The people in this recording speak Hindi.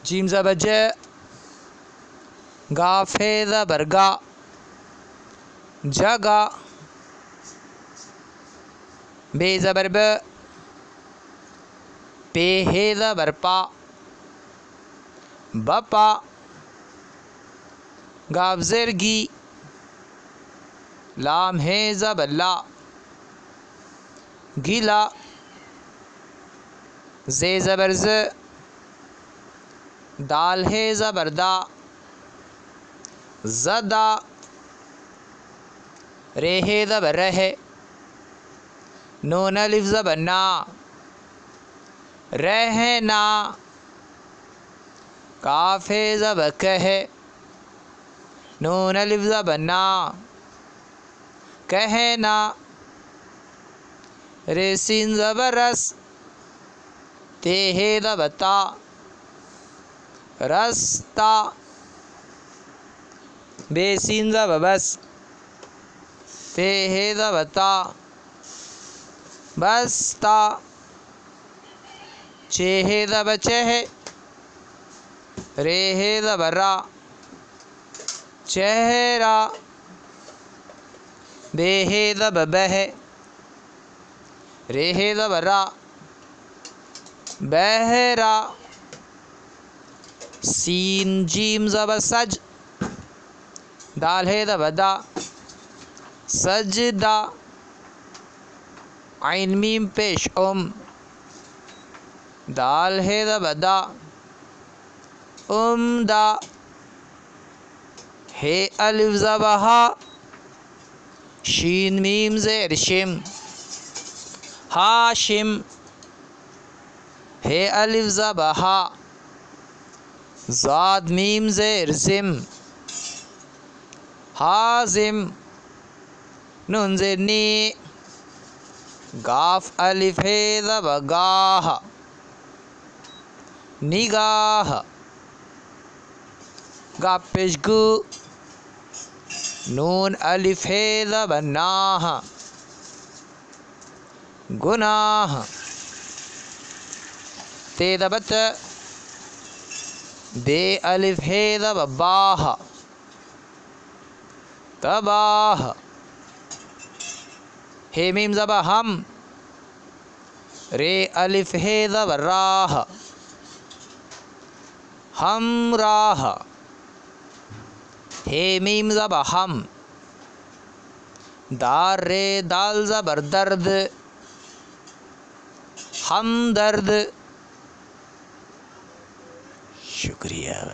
जीम ज़बर ज, गाफे ज़बर गा, जगा। बे ज़बर ब, पे हे ज़बर पा, बपा। गाफ ज़ेर गी, लाम हे ज़बर ला, गिला। ज़े ज़बर ज़, दाल हे ज़बर दा, ज़दा। रे हे ज़बर रह, नून अलिफ ज़बर ना, रहना। काफ हे ज़बर कह, नून अलिफ ज़बर ना, कहना। रे सीन ज़बर रस, ते हे ज़बर ता, रस्ता। बे सीन ज़बर बस, ते हे ज़बर ता, बस्ता। चे हे ज़बर चह, रे हे ज़बर रा, चेहरा। बे हे ज़बर बह, रे हे ज़बर रा, बहरा। सीन जीम ज़बर सज, दाल हे ज़बर दा, सजदा। आइन मीम पेश दाल हे ज़बर दा, उम्दा। हे अलिफ ज़बर हा, शीन मीम ज़ेर शिम, हाशिम। हे अलिफ ज़बर हा, ज़ाद मीम ज़ेर ज़िम, हाजिम। नून ज़ेर नी, गाफ अलिफ हे ज़बर गाह, निगाह। गाफ पेश गु, नून अलिफ हे ज़बर नाह, गुनाह। ते ज़बर त, बे अलिफ हे ज़बर बाह, तबाह। हे मीम ज़बर हम, रे अलिफ हे ज़बर राह, हमराह। हे मीम ज़बर हम, दार रे दाल ज़बर दर्द, हमदर्द। शुक्रिया।